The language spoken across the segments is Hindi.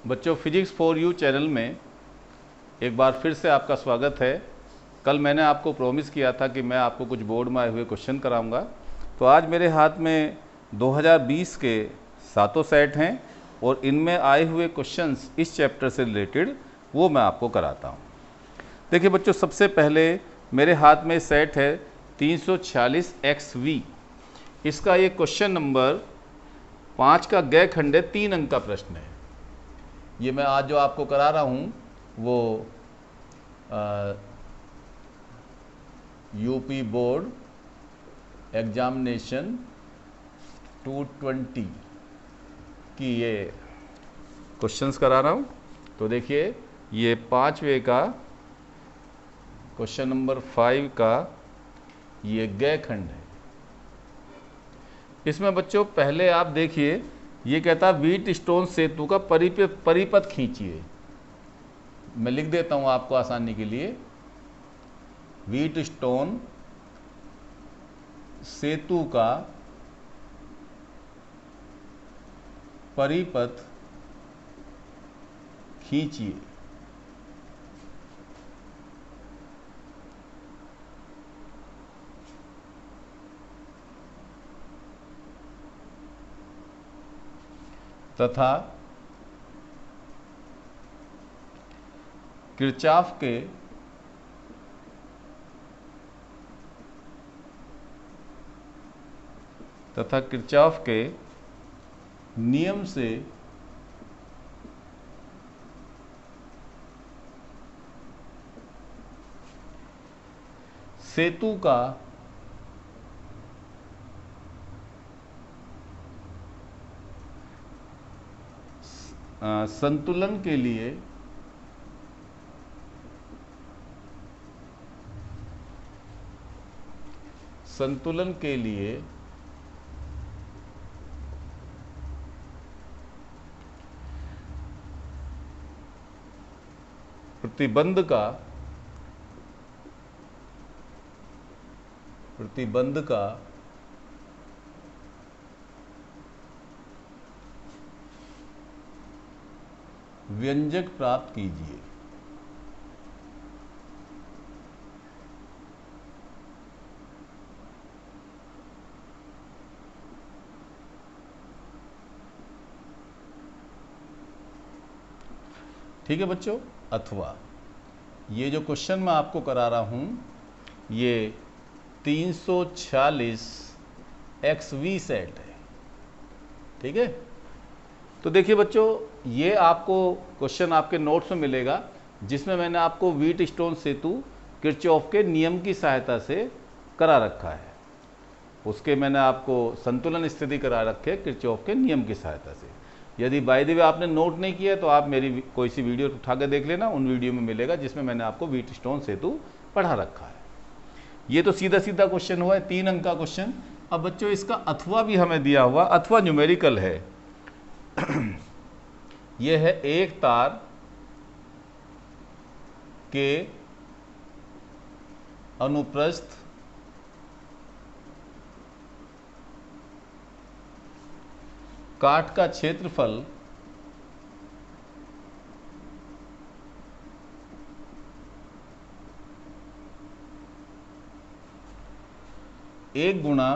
बच्चों, फिजिक्स फॉर यू चैनल में एक बार फिर से आपका स्वागत है। कल मैंने आपको प्रॉमिस किया था कि मैं आपको कुछ बोर्ड में आए हुए क्वेश्चन कराऊंगा। तो आज मेरे हाथ में 2020 के सातों सेट हैं और इनमें आए हुए क्वेश्चंस इस चैप्टर से रिलेटेड वो मैं आपको कराता हूं। देखिए बच्चों, सबसे पहले मेरे हाथ में सेट है 346 XV। इसका ये क्वेश्चन नंबर 5 का गय खंड है, 3 अंक का प्रश्न है। ये मैं आज जो आपको करा रहा हूँ वो यूपी बोर्ड एग्जामिनेशन 220 की ये क्वेश्चंस करा रहा हूँ। तो देखिए, ये 5वें का क्वेश्चन नंबर 5 का ये गय खंड है। इसमें बच्चों पहले आप देखिए, ये कहता है व्हीट स्टोन सेतु का परिपथ खींचिए। मैं लिख देता हूं आपको आसानी के लिए। व्हीट स्टोन सेतु का परिपथ खींचिए। तथा किरचॉफ के नियम से सेतु का संतुलन के लिए प्रतिबंध का व्यंजक प्राप्त कीजिए। ठीक है बच्चों। अथवा ये जो क्वेश्चन मैं आपको करा रहा हूं ये 346 XV सेट है। ठीक है। तो देखिए बच्चों, ये आपको क्वेश्चन आपके नोट्स में मिलेगा, जिसमें मैंने आपको व्हीट स्टोन सेतु किरचॉफ के नियम की सहायता से करा रखा है। उसके मैंने आपको संतुलन स्थिति करा रखे है किरचॉफ के नियम की सहायता से। यदि बाय द वे आपने नोट नहीं किया तो आप मेरी कोई सी वीडियो उठा के देख लेना, उन वीडियो में मिलेगा जिसमें मैंने आपको व्हीट स्टोन सेतु पढ़ा रखा है। ये तो सीधा सीधा क्वेश्चन हुआ है, 3 अंक का क्वेश्चन। अब बच्चों इसका अथवा भी हमें दिया हुआ, अथवा न्यूमेरिकल है। यह है एक तार के अनुप्रस्थ काट का क्षेत्रफल एक गुणा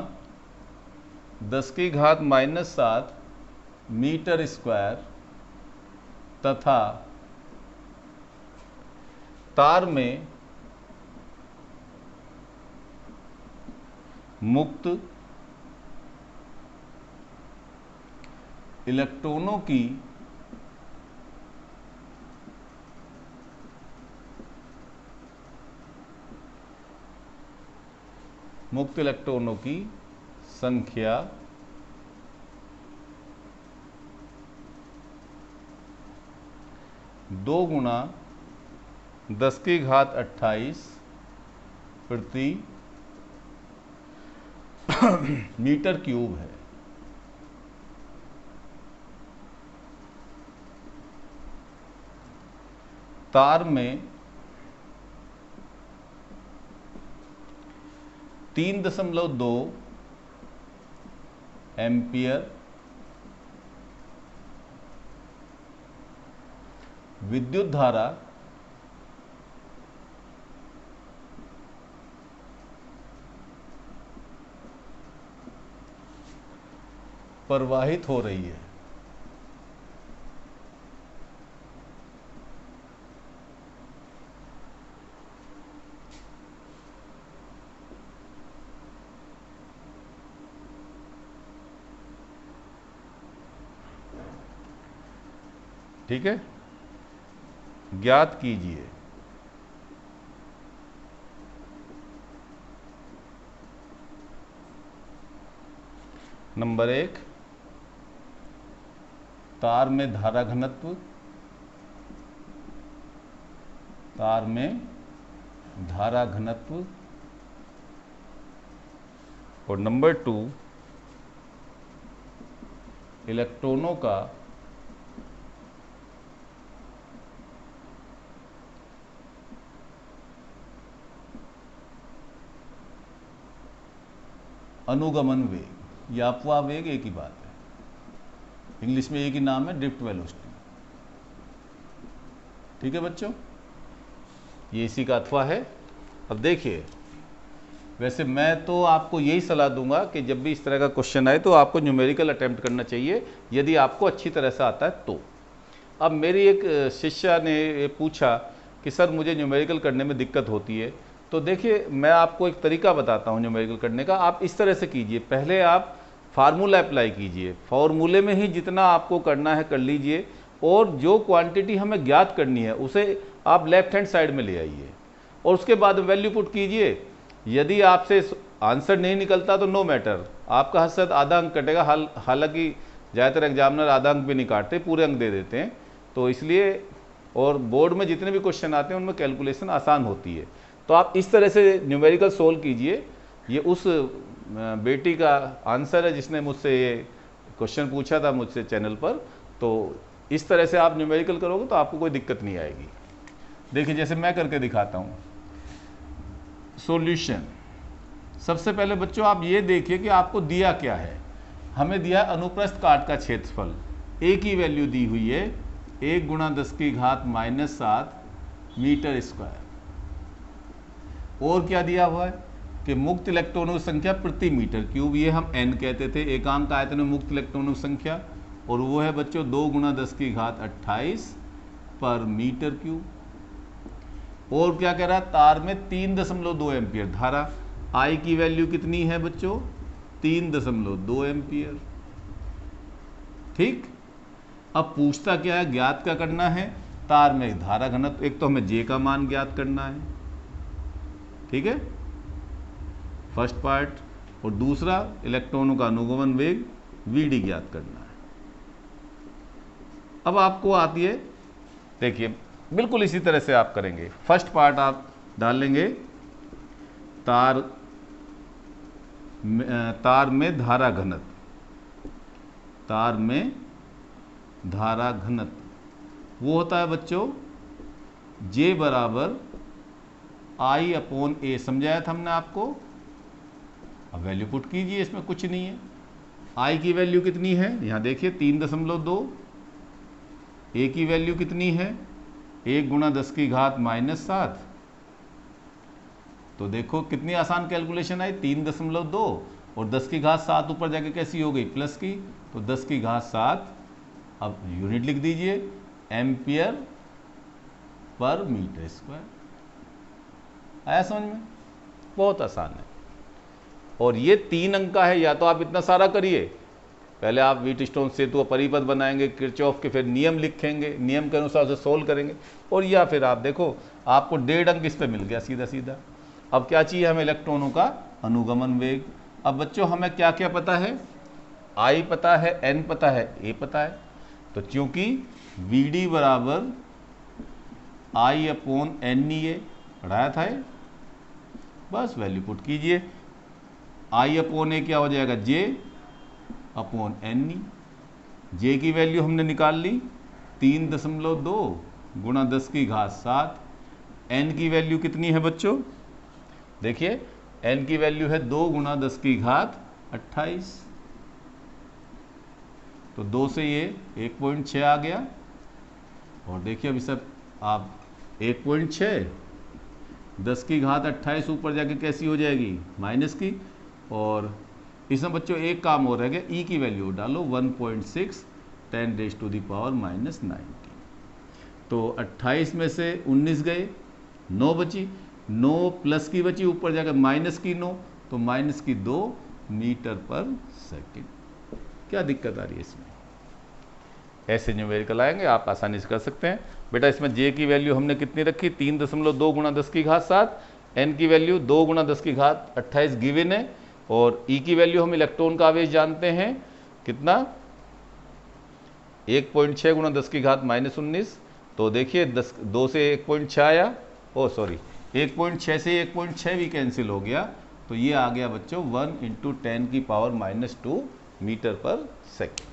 10⁻⁻7 मीटर स्क्वायर तथा तार में मुक्त इलेक्ट्रॉनों की संख्या 2 गुणा 10⁻28 प्रति मीटर क्यूब है। तार में 3.2 एम्पियर विद्युत धारा प्रवाहित हो रही है। ठीक है, ज्ञात कीजिए नंबर 1 तार में धारा घनत्व, तार में धारा घनत्व, और नंबर 2 इलेक्ट्रॉनों का अनुगमन वेग या अपवाह वेग, एक ही बात है, इंग्लिश में एक ही नाम है, ड्रिफ्ट वेलोसिटी। ठीक है बच्चों, ये इसी का अथवा है। अब देखिए, वैसे मैं तो आपको यही सलाह दूंगा कि जब भी इस तरह का क्वेश्चन आए तो आपको न्यूमेरिकल अटेम्प्ट करना चाहिए, यदि आपको अच्छी तरह से आता है तो। अब मेरी एक शिष्या ने पूछा कि सर मुझे न्यूमेरिकल करने में दिक्कत होती है, तो देखिए मैं आपको एक तरीका बताता हूँ न्यूमेरिकल करने का। आप इस तरह से कीजिए, पहले आप फार्मूला अप्लाई कीजिए, फॉर्मूले में ही जितना आपको करना है कर लीजिए, और जो क्वांटिटी हमें ज्ञात करनी है उसे आप लेफ्ट हैंड साइड में ले आइए, और उसके बाद वैल्यू पुट कीजिए। यदि आपसे आंसर नहीं निकलता तो नो मैटर, आपका हद आधा अंक कटेगा। हालांकि ज़्यादातर एग्जामिनर आधा अंक भी नहीं काटते, पूरे अंक दे देते हैं, तो इसलिए, और बोर्ड में जितने भी क्वेश्चन आते हैं उनमें कैलकुलेशन आसान होती है। तो आप इस तरह से न्यूमेरिकल सोल्व कीजिए। ये उस बेटी का आंसर है जिसने मुझसे ये क्वेश्चन पूछा था मुझसे चैनल पर। तो इस तरह से आप न्यूमेरिकल करोगे तो आपको कोई दिक्कत नहीं आएगी। देखिए जैसे मैं करके दिखाता हूँ सॉल्यूशन। सबसे पहले बच्चों आप ये देखिए कि आपको दिया क्या है। हमें दिया अनुप्रस्थ काट का क्षेत्रफल, ए की वैल्यू दी हुई है 1 × 10⁻⁷ मीटर स्क्वायर। और क्या दिया हुआ है कि मुक्त इलेक्ट्रॉनों की संख्या प्रति मीटर क्यूब, ये हम n कहते थे, एकांक आयतन में मुक्त इलेक्ट्रॉनों की संख्या, और वो है बच्चों 2 × 10⁻28 पर मीटर क्यूब। और क्या कह रहा है, तार में 3.2 एम्पियर धारा, I की वैल्यू कितनी है बच्चों 3.2 एम्पियर। ठीक, अब पूछता क्या है, ज्ञात क्या करना है, तार में धारा घनत्व। एक तो हमें J का मान ज्ञात करना है, ठीक है, फर्स्ट पार्ट, और दूसरा इलेक्ट्रॉनों का अनुगमन वेग VD ज्ञात करना है। अब आपको आती है, देखिए बिल्कुल इसी तरह से आप करेंगे। फर्स्ट पार्ट आप डालेंगे तार में धारा घनत्व, तार में धारा घनत्व वो होता है बच्चों J बराबर I/A, समझाया था हमने आपको। अब वैल्यू पुट कीजिए, इसमें कुछ नहीं है। I की वैल्यू कितनी है, यहाँ देखिए 3.2, A की वैल्यू कितनी है 1 × 10⁻⁷। तो देखो कितनी आसान कैलकुलेशन आई, 3.2 और 10⁻7 ऊपर जाके कैसी हो गई प्लस की, तो 10⁻7। अब यूनिट लिख दीजिए एम्पियर पर मीटर स्क्वायर। आया समझ में, बहुत आसान है। और ये 3 अंक का है, या तो आप इतना सारा करिए, पहले आप व्हीटस्टोन सेतु परिपथ बनाएंगे, किरचॉफ के फिर नियम लिखेंगे, नियम के अनुसार से सोल्व करेंगे, और या फिर आप देखो आपको 1.5 अंक इस पे मिल गया सीधा सीधा। अब क्या चाहिए हमें, इलेक्ट्रॉनों का अनुगमन वेग। अब बच्चों हमें क्या क्या पता है, I पता है, N पता है, A पता है। तो क्योंकि VD बराबर I/NEA पढ़ाया था ये, बस वैल्यू पुट कीजिए। I/A क्या हो जाएगा, J/NE। J की वैल्यू हमने निकाल ली 3.2 × 10⁻7। N की वैल्यू कितनी है बच्चों, देखिए N की वैल्यू है 2 × 10⁻28। तो 2 से ये 1.6 आ गया। और देखिए अभी सब आप 1.6 10 की घात 28 ऊपर जाके कैसी हो जाएगी, माइनस की। और इसमें बच्चों एक काम और रह गया, ई की वैल्यू डालो 1.6 10⁻⁻90। तो 28 में से 19 गए, 9 बची, 9 प्लस की बची, ऊपर जाकर माइनस की 9, तो माइनस की 2 मीटर पर सेकंड। क्या दिक्कत आ रही है इसमें? ऐसे न्यूमेरिकल आएंगे, आप आसानी से कर सकते हैं। बेटा इसमें जे की वैल्यू हमने कितनी रखी, 3.2 गुणा 10 की घात 7, एन की वैल्यू 2 गुणा 10 की घात 28 गिवन है, और ई की वैल्यू हम इलेक्ट्रॉन का आवेश जानते हैं कितना, 1.6 गुणा 10 की घात -19। तो देखिए 2 से 1.6 आया, ओ सॉरी 1.6 से 1.6 भी कैंसिल हो गया, तो ये आ गया बच्चों 1 × 10⁻⁻2 मीटर पर सेकेंड।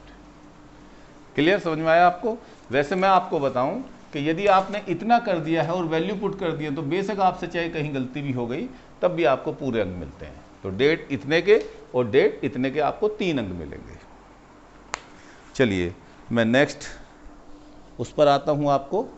क्लियर, समझ में आया आपको? वैसे मैं आपको बताऊं कि यदि आपने इतना कर दिया है और वैल्यू पुट कर दिया, तो बेशक आपसे चाहे कहीं गलती भी हो गई, तब भी आपको पूरे अंक मिलते हैं। तो डेट इतने के और डेट इतने के आपको 3 अंक मिलेंगे। चलिए मैं नेक्स्ट उस पर आता हूं आपको।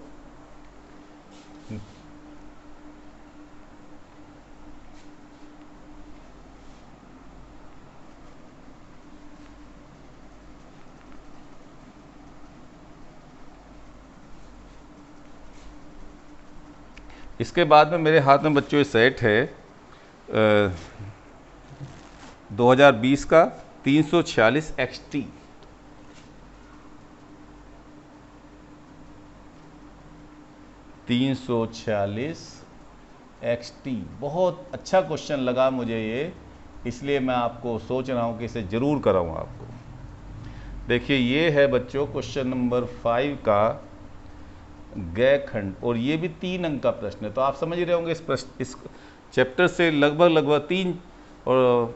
इसके बाद में मेरे हाथ में बच्चों ये सेट है 2020 का 346 XT। 346 XT बहुत अच्छा क्वेश्चन लगा मुझे ये, इसलिए मैं आपको सोच रहा हूँ कि इसे ज़रूर कराऊँ आपको। देखिए ये है बच्चों क्वेश्चन नंबर 5 का गय खंड, और ये भी 3 अंक का प्रश्न है। तो आप समझ रहे होंगे इस चैप्टर से लगभग 3 और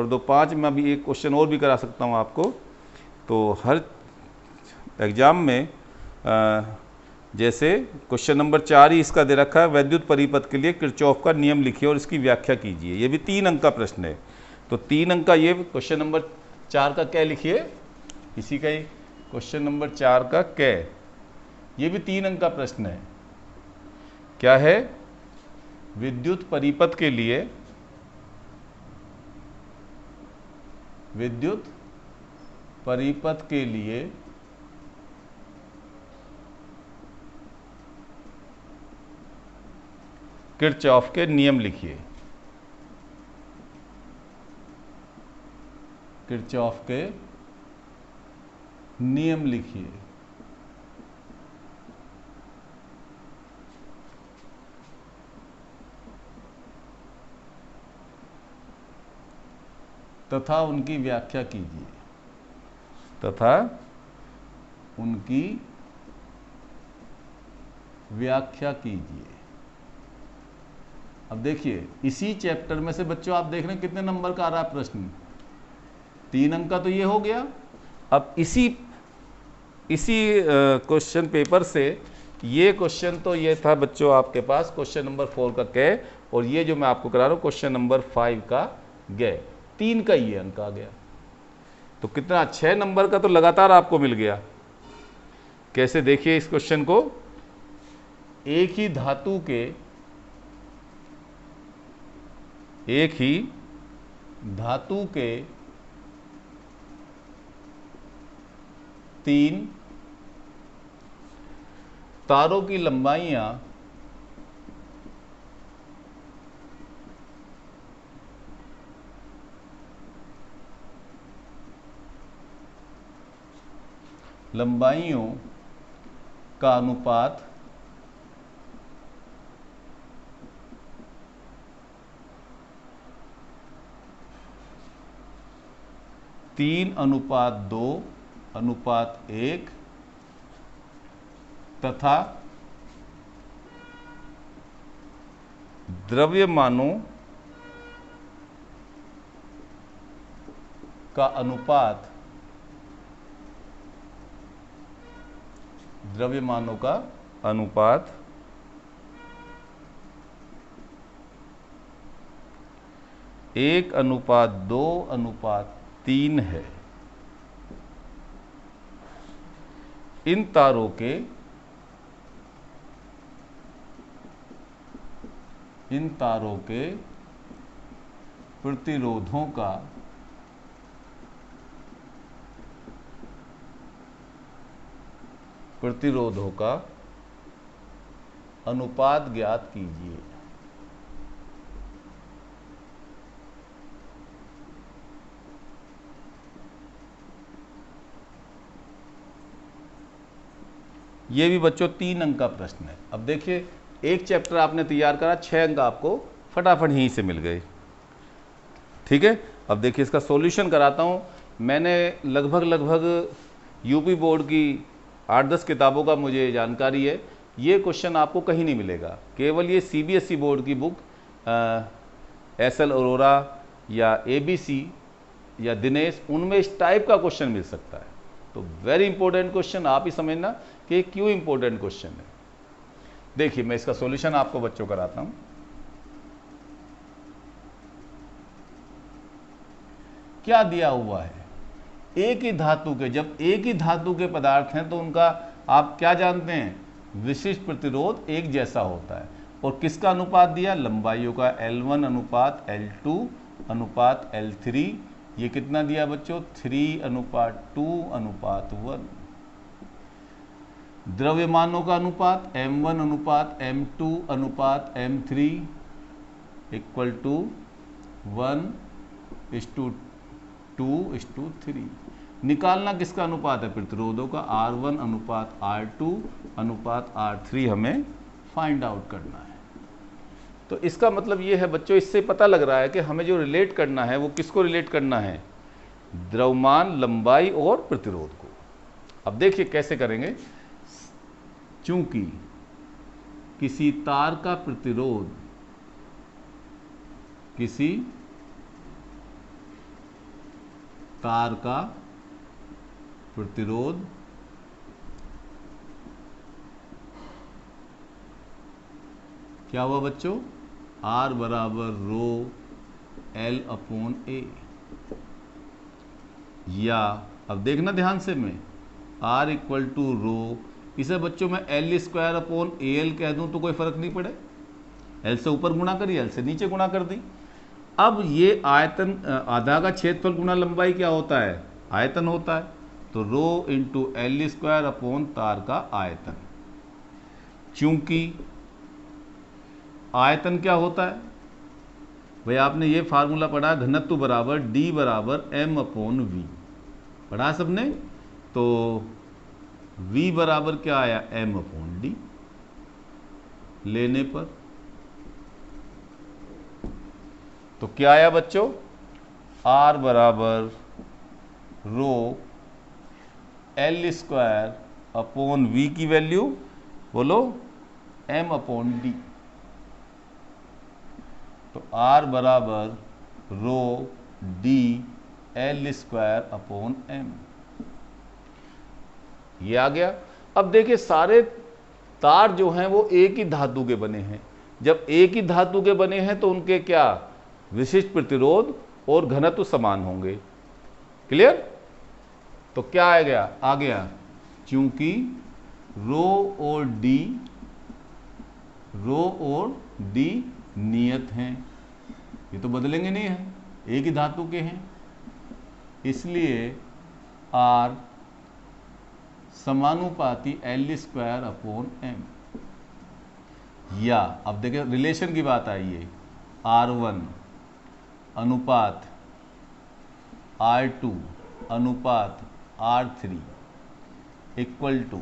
2 5 में भी एक क्वेश्चन और भी करा सकता हूँ आपको। तो हर एग्ज़ाम में जैसे क्वेश्चन नंबर 4 ही इसका दे रखा है, वैद्युत परिपथ के लिए किरचॉफ का नियम लिखिए और इसकी व्याख्या कीजिए। ये भी 3 अंक का प्रश्न है। तो 3 अंक का ये क्वेश्चन नंबर 4 का क्या लिखिए, इसी का ही क्वेश्चन नंबर 4 का कै, ये भी 3 अंक का प्रश्न है। क्या है? विद्युत परिपथ के लिए, विद्युत परिपथ के लिए किरचॉफ के नियम लिखिए। किरचॉफ के नियम लिखिए। तथा उनकी व्याख्या कीजिए। तथा उनकी व्याख्या कीजिए। अब देखिए इसी चैप्टर में से बच्चों आप देख रहे हैं कितने नंबर का आ रहा है प्रश्न, 3 अंक का तो ये हो गया। अब इसी क्वेश्चन पेपर से ये क्वेश्चन तो ये था बच्चों आपके पास क्वेश्चन नंबर 4 का कै, और ये जो मैं आपको करा रहा हूँ क्वेश्चन नंबर 5 का गै, 3 का ये अंक आ गया। तो कितना 6 नंबर का तो लगातार आपको मिल गया। कैसे, देखिए इस क्वेश्चन को, एक ही धातु के 3 तारों की लंबाइयां लंबाइयों का अनुपात 3:2:1 तथा द्रव्यमानों का अनुपात 1:2:3 है। इन तारों के प्रतिरोधों का अनुपात ज्ञात कीजिए। ये भी बच्चों 3 अंक का प्रश्न है। अब देखिए, एक चैप्टर आपने तैयार करा, 6 अंक आपको फटाफट यहीं से मिल गए। ठीक है, अब देखिए इसका सॉल्यूशन कराता हूँ। मैंने लगभग यूपी बोर्ड की 8-10 किताबों का मुझे जानकारी है। ये क्वेश्चन आपको कहीं नहीं मिलेगा, केवल ये सीबीएसई बोर्ड की बुक एसएल अरोरा या एबीसी या दिनेश, उनमें इस टाइप का क्वेश्चन मिल सकता है। तो वेरी इंपॉर्टेंट क्वेश्चन, आप ही समझना कि ये क्यों इंपॉर्टेंट क्वेश्चन है। देखिए मैं इसका सॉल्यूशन आपको बच्चों कराता हूं। क्या दिया हुआ है, एक ही धातु के, जब एक ही धातु के पदार्थ हैं तो उनका आप क्या जानते हैं, विशिष्ट प्रतिरोध एक जैसा होता है। और किसका अनुपात दिया, लंबाइयों का, L1 अनुपात L2 अनुपात L3। ये कितना दिया बच्चों, 3:2:1। द्रव्यमानों का अनुपात M1 अनुपात M2 अनुपात M3 इक्वल टू 1:2:3। निकालना किसका अनुपात है, प्रतिरोधों का, R1 अनुपात R2 अनुपात R3 हमें फाइंड आउट करना है। तो इसका मतलब ये है बच्चों, इससे पता लग रहा है कि हमें जो रिलेट करना है वो किसको रिलेट करना है, द्रव्यमान, लंबाई और प्रतिरोध को। अब देखिए कैसे करेंगे। चूंकि किसी तार का प्रतिरोध किसी तार का प्रतिरोध क्या हुआ बच्चों, R बराबर रो L/A, या अब देखना ध्यान से, मैं R इक्वल टू रो, इसे बच्चों मैं L² कह दूं तो कोई फर्क नहीं पड़े। L से ऊपर गुणा करी, L से नीचे गुणा कर दी। अब ये आयतन, आधा का क्षेत्रफल गुणा लंबाई क्या होता है, आयतन होता है। तो रो इंटू L² तार का आयतन। चूंकि आयतन क्या होता है भाई, आपने ये फार्मूला पढ़ा, घनत्व बराबर D बराबर M/V, पढ़ा सबने। तो V बराबर क्या आया, M/D लेने पर। तो क्या आया बच्चों, R बराबर रो L²/V की वैल्यू बोलो M/D। तो R बराबर रो D L²/M, ये आ गया। अब देखिए सारे तार जो हैं वो एक ही धातु के बने हैं। जब एक ही धातु के बने हैं तो उनके क्या, विशिष्ट प्रतिरोध और घनत्व समान होंगे। क्लियर। तो क्या आ गया, चूंकि रो और डी नियत हैं, ये तो बदलेंगे नहीं है, एक ही धातु के हैं, इसलिए R समानुपाती L²/M। या अब देखिए रिलेशन की बात आई है, R1 अनुपात R2 अनुपात R3 इक्वल टू,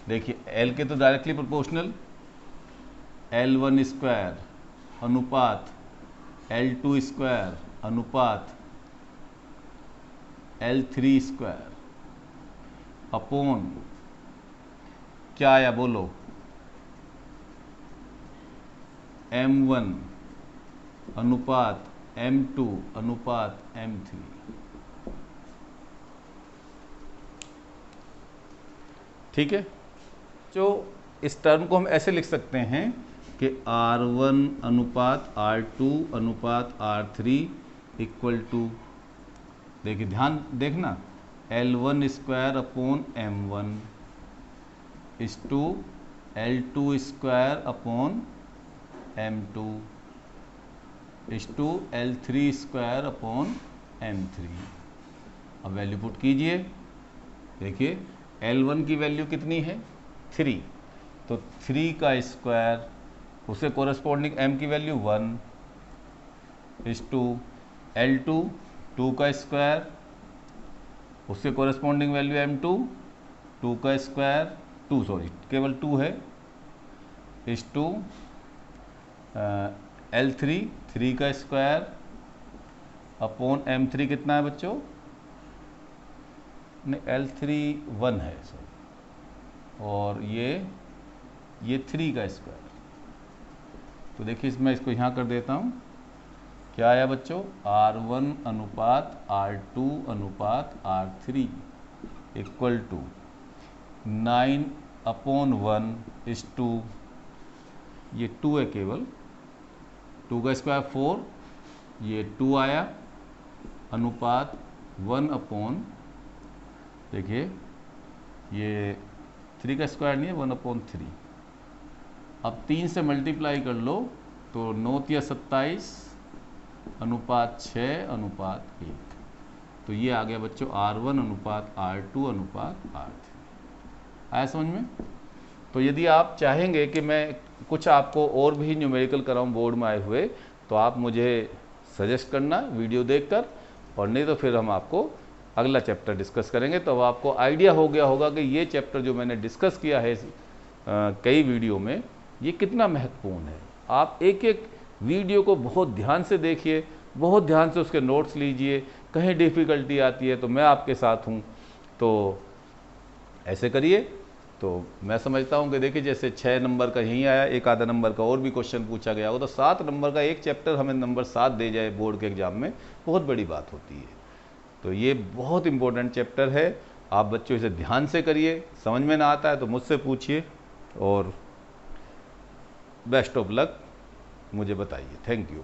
देखिए L के तो डायरेक्टली प्रोपोर्शनल, L1² अनुपात L2² अनुपात L3² अपॉन क्या आया बोलो, M1 अनुपात M2 अनुपात M3। ठीक है, जो इस टर्म को हम ऐसे लिख सकते हैं कि R1 अनुपात R2 अनुपात R3 इक्वल टू, देखिए ध्यान देखना, L1 square upon M1 is to L2 square upon M2 is to L3 square upon M3। अब वैल्यू पुट कीजिए। देखिए L1 की वैल्यू कितनी है 3, तो 3 का स्क्वायर उससे कोरस्पॉन्डिंग M की वैल्यू 1 इज टू L2 2 का स्क्वायर उससे कोरस्पॉन्डिंग वैल्यू M2 2 का स्क्वायर 2 सॉरी केवल 2 है इज टू L3 3 का स्क्वायर अपॉन M3 कितना है बच्चों, नहीं L3 1 है सॉरी, और ये 3 का स्क्वायर। तो देखिए इसमें इसको यहाँ कर देता हूँ, क्या आया बच्चों R1 अनुपात R2 अनुपात R3 equal to 9/1 is to, ये 2 है केवल, 2 का स्क्वायर 4, ये 2 आया अनुपात 1/, देखिए ये 3 का स्क्वायर नहीं है 1/3। अब 3 से मल्टीप्लाई कर लो तो 9 या 27 अनुपात 6 अनुपात 1। तो ये आ गया बच्चों R1 अनुपात R2 अनुपात R3। आया समझ में? तो यदि आप चाहेंगे कि मैं कुछ आपको और भी न्यूमेरिकल कराऊं बोर्ड में आए हुए, तो आप मुझे सजेस्ट करना वीडियो देखकर, और नहीं तो फिर हम आपको अगला चैप्टर डिस्कस करेंगे। तो अब आपको आइडिया हो गया होगा कि ये चैप्टर जो मैंने डिस्कस किया है कई वीडियो में, ये कितना महत्वपूर्ण है। आप एक एक वीडियो को बहुत ध्यान से देखिए, बहुत ध्यान से उसके नोट्स लीजिए, कहीं डिफ़िकल्टी आती है तो मैं आपके साथ हूँ, तो ऐसे करिए। तो मैं समझता हूँ कि देखिए जैसे 6 नंबर का यहीं आया, एक आधा नंबर का और भी क्वेश्चन पूछा गया होगा, तो 7 नंबर का एक चैप्टर हमें नंबर 7 दे जाए बोर्ड के एग्जाम में, बहुत बड़ी बात होती है। तो ये बहुत इंपॉर्टेंट चैप्टर है, आप बच्चों इसे ध्यान से करिए। समझ में ना आता है तो मुझसे पूछिए, और बेस्ट ऑफ लक मुझे बताइए। Thank you.